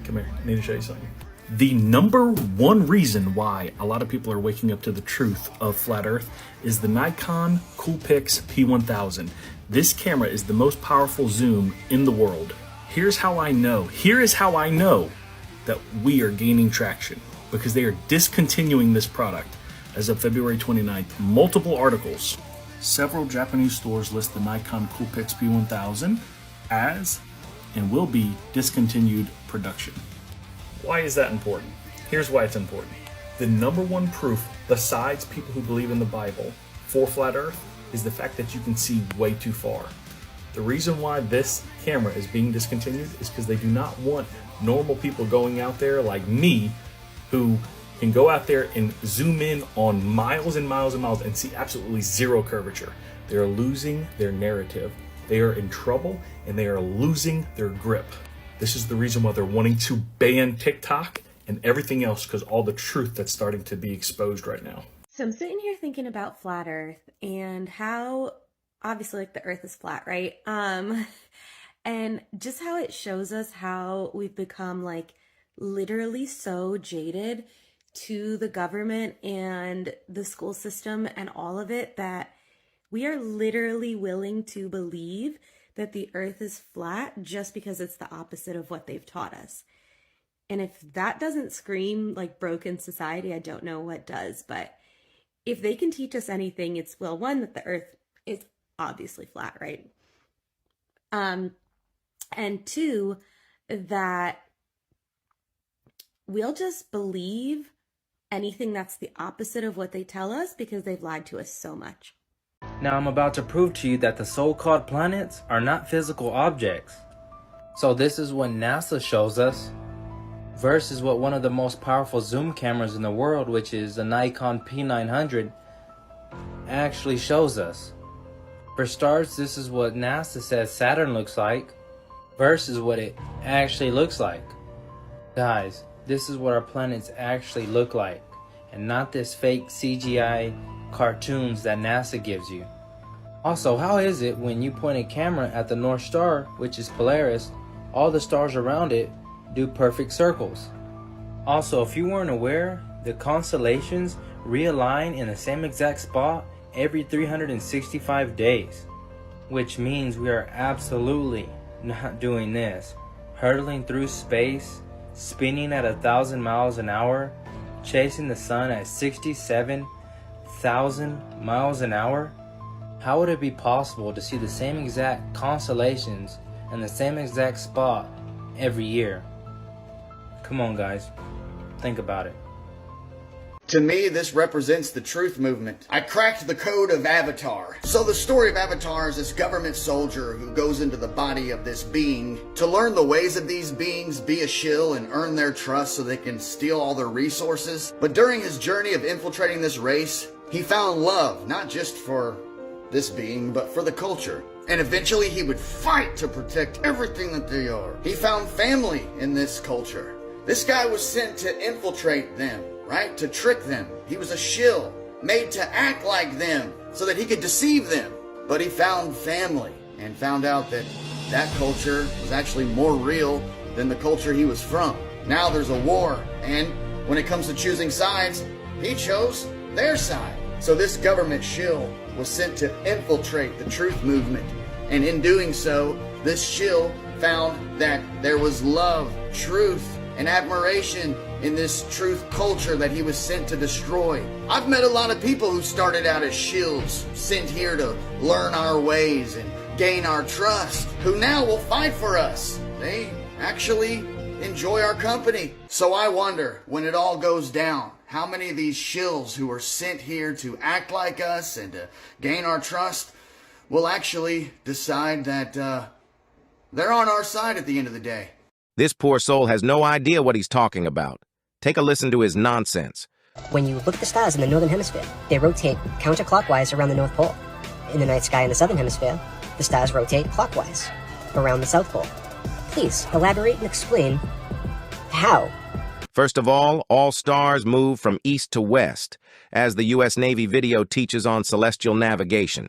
Come here, I need to show you something. The number one reason why a lot of people are waking up to the truth of flat Earth is the Nikon Coolpix P1000. This camera is the most powerful zoom in the world. Here is how I know that we are gaining traction, because they are discontinuing this product as of February 29th. Multiple articles. Several Japanese stores list the Nikon Coolpix P1000 as and will be discontinued production. Why is that important? Here's why it's important. The number one proof, besides people who believe in the Bible, for flat Earth is the fact that you can see way too far. The reason why this camera is being discontinued is because they do not want normal people going out there like me, who can go out there and zoom in on miles and miles and miles and see absolutely zero curvature. They are losing their narrative. They are in trouble and they are losing their grip. This is the reason why they're wanting to ban TikTok and everything else, because all the truth that's starting to be exposed right now. So I'm sitting here thinking about flat Earth and how obviously like the Earth is flat, right? And just how it shows us how we've become like literally so jaded to the government and the school system and all of it that we are literally willing to believe that the Earth is flat just because it's the opposite of what they've taught us. And if that doesn't scream like broken society, I don't know what does. But if they can teach us anything, it's, well, one, that the Earth is obviously flat, right? And two, that we'll just believe anything that's the opposite of what they tell us because they've lied to us so much. Now I'm about to prove to you that the so-called planets are not physical objects. So this is what NASA shows us versus what one of the most powerful zoom cameras in the world, which is the Nikon P900, actually shows us. For starters, this is what NASA says Saturn looks like versus what it actually looks like. Guys, this is what our planets actually look like, and not this fake CGI cartoons that NASA gives you. Also, how is it when you point a camera at the North Star, which is Polaris, all the stars around it do perfect circles? Also, if you weren't aware, the constellations realign in the same exact spot every 365 days, which means we are absolutely not doing this, hurtling through space, spinning at 1,000 miles an hour, chasing the sun at 67,000 miles an hour. How would it be possible to see the same exact constellations in the same exact spot every year? Come on, guys, think about it. To me, this represents the truth movement. I cracked the code of Avatar. So the story of Avatar is this government soldier who goes into the body of this being to learn the ways of these beings, be a shill, and earn their trust so they can steal all their resources. But during his journey of infiltrating this race, he found love, not just for this being, but for the culture. And eventually he would fight to protect everything that they are. He found family in this culture. This guy was sent to infiltrate them, right? To trick them. He was a shill, made to act like them so that he could deceive them. But he found family and found out that that culture was actually more real than the culture he was from. Now there's a war, and when it comes to choosing sides, he chose their side. So this government shill was sent to infiltrate the truth movement. And in doing so, this shill found that there was love, truth, and admiration in this truth culture that he was sent to destroy. I've met a lot of people who started out as shills, sent here to learn our ways and gain our trust, who now will fight for us. They actually enjoy our company. So I wonder, when it all goes down, how many of these shills who are sent here to act like us and to gain our trust will actually decide that they're on our side at the end of the day. This poor soul has no idea what he's talking about. Take a listen to his nonsense. When you look at the stars in the northern hemisphere, they rotate counterclockwise around the North Pole. In the night sky in the southern hemisphere, the stars rotate clockwise around the South Pole. Please elaborate and explain how. First of all stars move from east to west, as the U.S. Navy video teaches on celestial navigation.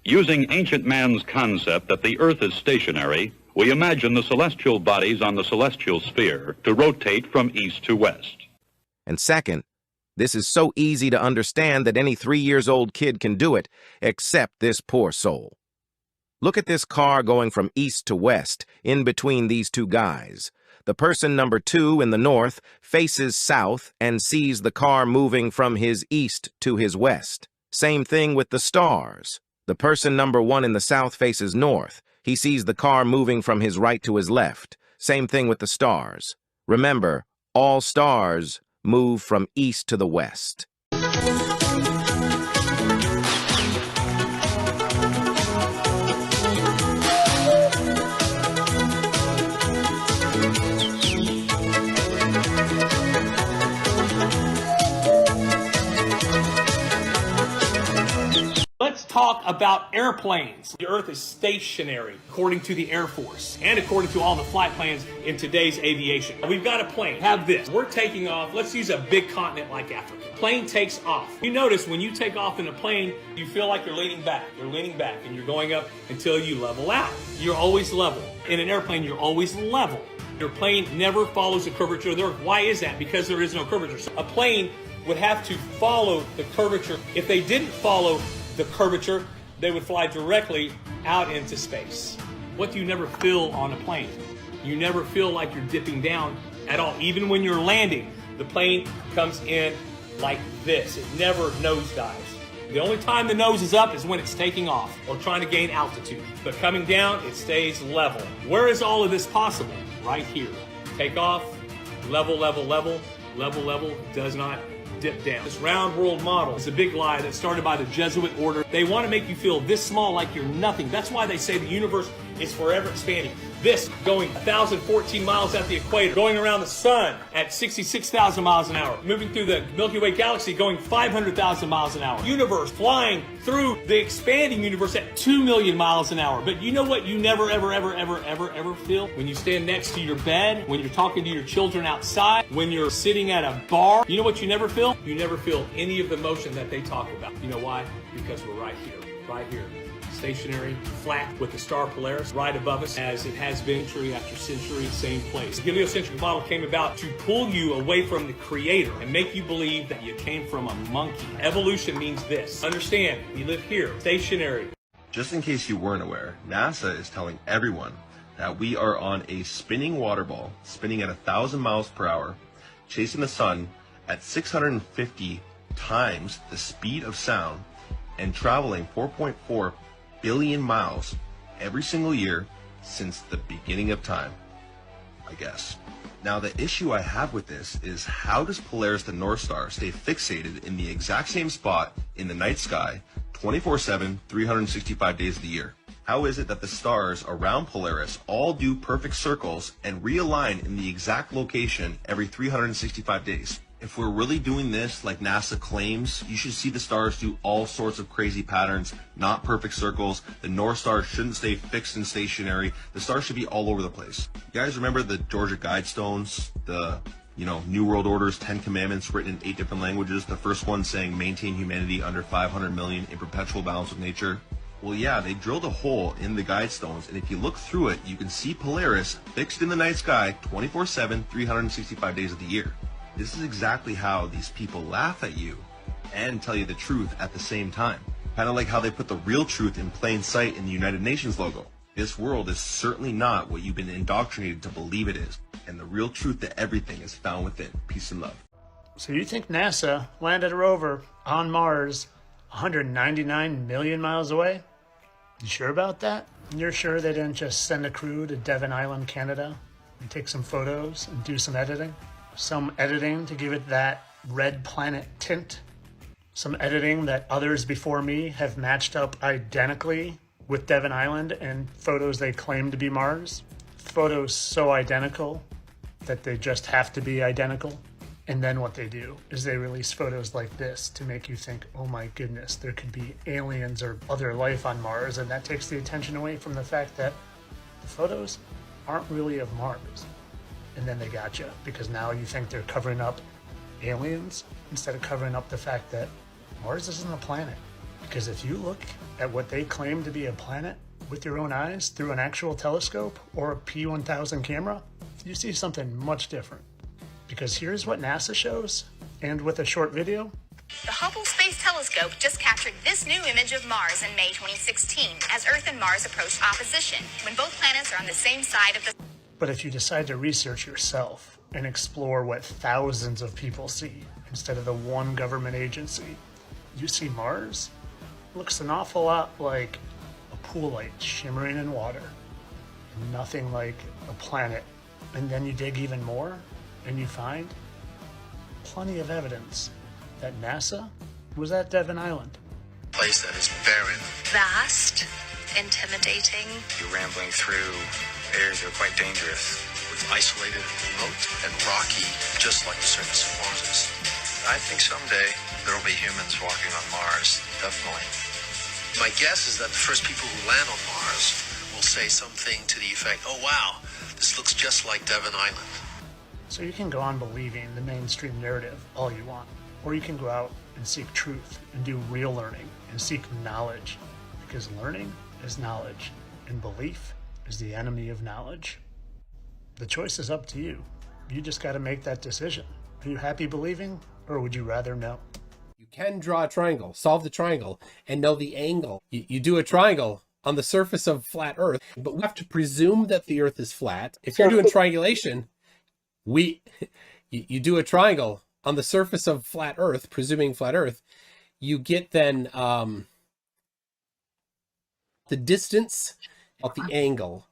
Using ancient man's concept that the Earth is stationary, We imagine the celestial bodies on the celestial sphere to rotate from east to west. And second, this is so easy to understand that any 3-year-old kid can do it, except this poor soul. Look at this car going from east to west, in between these two guys. The person number 2 in the north faces south and sees the car moving from his east to his west. Same thing with the stars. The person number 1 in the south faces north. He sees the car moving from his right to his left. Same thing with the stars. Remember, all stars move from east to the west. Let's talk about airplanes. The Earth is stationary, according to the Air Force, and according to all the flight plans in today's aviation. We've got a plane. Have this. We're taking off. Let's use a big continent like Africa. Plane takes off. You notice when you take off in a plane, you feel like you're leaning back. You're leaning back, and you're going up until you level out. You're always level. In an airplane, you're always level. Your plane never follows the curvature of the Earth. Why is that? Because there is no curvature. So a plane would have to follow the curvature. If they didn't follow the curvature, they would fly directly out into space. What do you never feel on a plane? You never feel like you're dipping down at all. Even when you're landing, the plane comes in like this. It never nosedives. The only time the nose is up is when it's taking off or trying to gain altitude. But coming down, it stays level. Where is all of this possible? Right here. Take off, level, level, level, level, level, does not dip down. This round world model is a big lie that started by the Jesuit order. They want to make you feel this small, like you're nothing. That's why they say the universe is forever expanding. This going 1,014 miles at the equator, going around the sun at 66,000 miles an hour, moving through the Milky Way galaxy going 500,000 miles an hour. Universe flying through the expanding universe at 2 million miles an hour. But you know what you never, ever, ever, ever, ever, ever feel? When you stand next to your bed, when you're talking to your children outside, when you're sitting at a bar, you know what you never feel? You never feel any of the motion that they talk about. You know why? Because we're right here, right here. Stationary, flat, with the star Polaris right above us, as it has been century after century, same place. The heliocentric model came about to pull you away from the creator and make you believe that you came from a monkey. Evolution means this. Understand, we live here, stationary. Just in case you weren't aware, NASA is telling everyone that we are on a spinning water ball, spinning at 1,000 miles per hour, chasing the sun at 650 times the speed of sound, and traveling 4.4 billion miles every single year since the beginning of time, I guess. Now, the issue I have with this is, how does Polaris the North Star stay fixated in the exact same spot in the night sky 24/7, 365 days of the year? How is it that the stars around Polaris all do perfect circles and realign in the exact location every 365 days? If we're really doing this like NASA claims, you should see the stars do all sorts of crazy patterns, not perfect circles. The North Star shouldn't stay fixed and stationary. The stars should be all over the place. You guys remember the Georgia Guidestones, the New World Order's 10 Commandments written in 8 different languages? The first one saying maintain humanity under 500 million in perpetual balance with nature. Well, yeah, they drilled a hole in the Guidestones, and if you look through it, you can see Polaris fixed in the night sky 24/7, 365 days of the year. This is exactly how these people laugh at you and tell you the truth at the same time. Kind of like how they put the real truth in plain sight in the United Nations logo. This world is certainly not what you've been indoctrinated to believe it is, and the real truth to everything is found within. Peace and love. So you think NASA landed a rover on Mars 199 million miles away? You sure about that? You're sure they didn't just send a crew to Devon Island, Canada, and take some photos and do some editing? Some editing to give it that red planet tint. Some editing that others before me have matched up identically with Devon Island and photos they claim to be Mars. Photos so identical that they just have to be identical. And then what they do is they release photos like this to make you think, oh my goodness, there could be aliens or other life on Mars. And that takes the attention away from the fact that the photos aren't really of Mars. And then they got you, because now you think they're covering up aliens instead of covering up the fact that Mars isn't a planet. Because if you look at what they claim to be a planet, with your own eyes through an actual telescope or a P1000 camera, you see something much different. Because here's what NASA shows, and with a short video. The Hubble Space Telescope just captured this new image of Mars in May 2016 as Earth and Mars approached opposition, when both planets are on the same side of the... But if you decide to research yourself and explore what thousands of people see instead of the one government agency, you see Mars looks an awful lot like a pool light shimmering in water. Nothing like a planet. And then you dig even more and you find plenty of evidence that NASA was at Devon Island. Place that is barren, Vast, intimidating. you're rambling through areas that are quite dangerous. It's isolated, remote, and rocky, just like the surface of Mars is. I think someday there will be humans walking on Mars, definitely. My guess is that the first people who land on Mars will say something to the effect, oh wow, this looks just like Devon Island. So you can go on believing the mainstream narrative all you want, or you can go out and seek truth and do real learning and seek knowledge, because learning is knowledge and belief is the enemy of knowledge. The choice is up to you. You just got to make that decision. Are you happy believing, or would you rather know? You can draw a triangle, solve the triangle, and know the angle. You do a triangle on the surface of flat Earth, but we have to presume that the Earth is flat. If you're doing triangulation, you do a triangle on the surface of flat Earth, presuming flat Earth, you get then the distance of the angle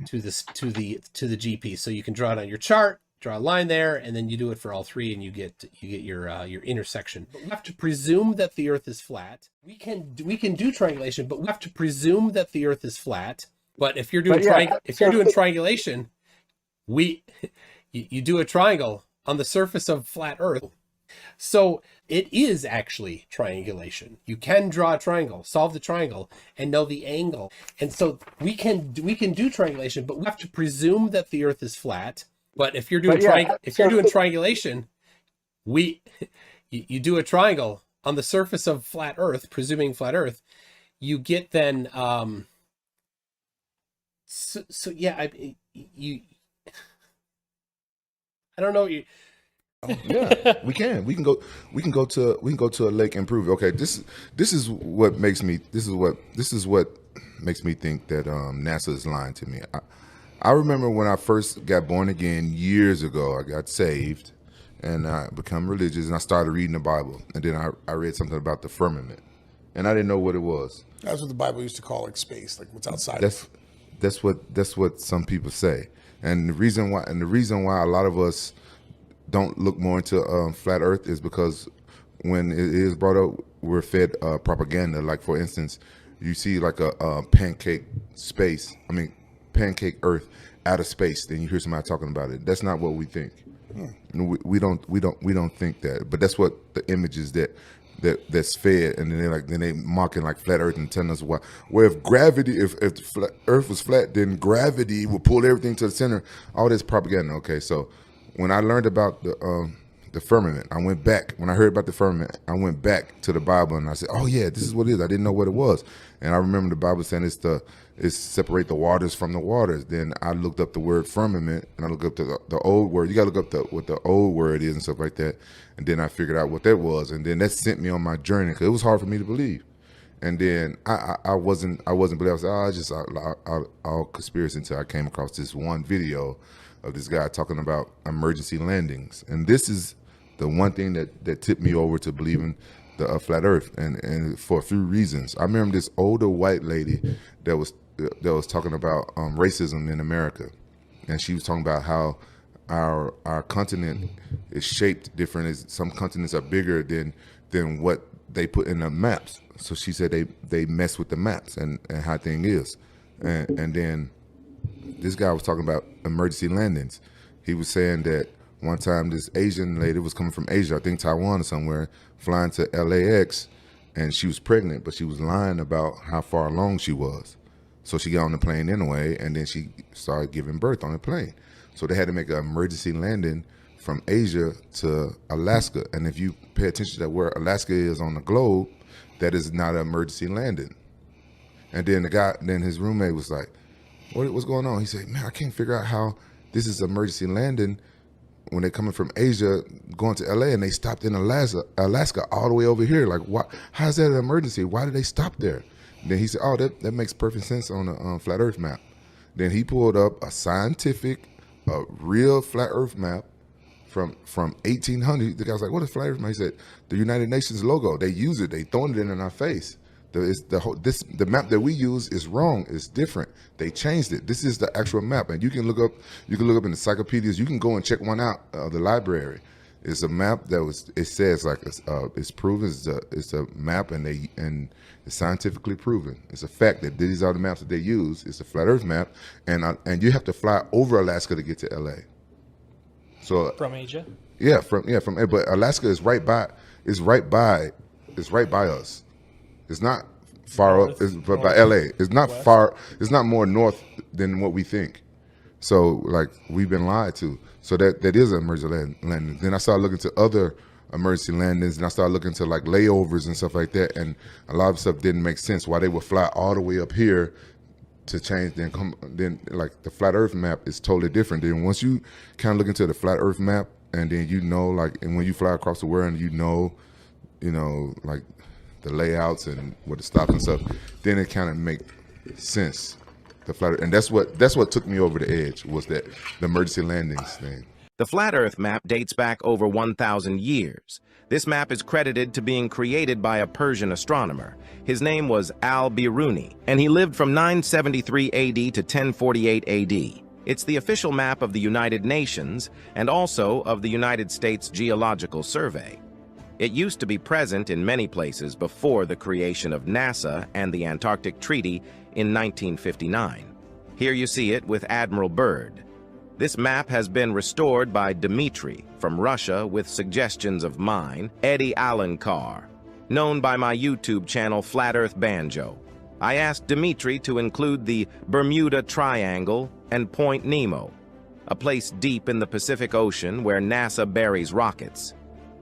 to the GP. So you can draw it on your chart, draw a line there, and then you do it for all three, and you get your intersection. But we have to presume that the Earth is flat. We can do triangulation, but we have to presume that the Earth is flat. But if you're doing triangulation, you do a triangle on the surface of flat Earth. So it is actually triangulation. You can draw a triangle, solve the triangle, and know the angle. And so we can do triangulation, but we have to presume that the Earth is flat. But if you're doing triangulation, you do a triangle on the surface of flat Earth, presuming flat Earth, you get then I don't know. Yeah, we can. We can go to a lake and prove it. Okay, this is what makes me think that NASA is lying to me. I remember when I first got born again years ago. I got saved, and I become religious, and I started reading the Bible, and then I read something about the firmament, and I didn't know what it was. That's what the Bible used to call like space, like what's outside. That's what some people say, and the reason why a lot of us don't look more into flat Earth is because when it is brought up, we're fed propaganda. Like for instance, you see like a pancake Earth out of space, then you hear somebody talking about it. That's not what we think. We don't think that. But that's what the images that's fed, and then they mocking like flat Earth and telling us why. Well, if the Earth was flat, then gravity will pull everything to the center. All this propaganda. Okay, so when I learned about the firmament, I went back. When I heard about the firmament, I went back to the Bible and I said, "Oh yeah, this is what it is." I didn't know what it was, and I remember the Bible saying it's separate the waters from the waters. Then I looked up the word firmament, and I looked up the old word. You got to look up what the old word is and stuff like that. And then I figured out what that was, and then that sent me on my journey because it was hard for me to believe. And then I wasn't believing. I was all conspiracy until I came across this one video of this guy talking about emergency landings, and this is the one thing that tipped me over to believing the flat Earth, and for a few reasons. I remember this older white lady that was talking about racism in America, and she was talking about how our continent is shaped different. Some continents are bigger than what they put in the maps. So she said they mess with the maps and how thing is, and then this guy was talking about emergency landings. He was saying that one time this Asian lady was coming from Asia, I think Taiwan or somewhere, flying to LAX, and she was pregnant, but she was lying about how far along she was. So she got on the plane anyway, and then she started giving birth on the plane. So they had to make an emergency landing from Asia to Alaska. And if you pay attention to where Alaska is on the globe, that is not an emergency landing. And then his roommate was like, what's going on? He said, man, I can't figure out how this is emergency landing when they're coming from Asia going to LA, and they stopped in Alaska all the way over here. Like, why? How's that an emergency? Why did they stop there? And then he said, oh, that makes perfect sense on a flat Earth map. Then he pulled up a scientific, real flat Earth map from 1800. The guy was like, what is flat Earth map? He said, the United Nations logo. They use it. They throwing it in our face. The map that we use is wrong. It's different. They changed it. This is the actual map, and you can look up in encyclopedias. You can go and check one out of the library. It's a map it says like it's proven. It's a map, and it's scientifically proven. It's a fact that these are the maps that they use. It's a flat Earth map, and you have to fly over Alaska to get to LA. So from Asia. Yeah, but Alaska is right by us. It's not far up, but by LA. It's not west. Far. It's not more north than what we think. So, like, we've been lied to. So that is an emergency landing. Then I started looking to other emergency landings, and I started looking to like layovers and stuff like that. And a lot of stuff didn't make sense. Why they would fly all the way up here to change, then like the flat Earth map is totally different. Then once you kind of look into the flat Earth map, and then and when you fly across the world, and you know, like the layouts and what the stops and stuff, then it kind of make sense. The flat Earth, and that's what took me over the edge, was that the emergency landings thing. The flat Earth map dates back over 1,000 years. This map is credited to being created by a Persian astronomer. His name was Al-Biruni, and he lived from 973 AD to 1048 AD. It's the official map of the United Nations and also of the United States Geological Survey. It used to be present in many places before the creation of NASA and the Antarctic Treaty in 1959. Here you see it with Admiral Byrd. This map has been restored by Dmitry from Russia with suggestions of mine, Eddie Alenkar, known by my YouTube channel Flat Earth Banjo. I asked Dmitry to include the Bermuda Triangle and Point Nemo, a place deep in the Pacific Ocean where NASA buries rockets.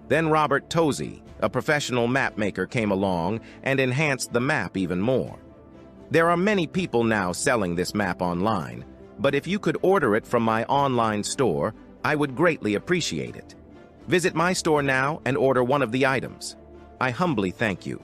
Then Robert Tozzi, a professional map maker, came along and enhanced the map even more. There are many people now selling this map online, but if you could order it from my online store, I would greatly appreciate it. Visit my store now and order one of the items. I humbly thank you.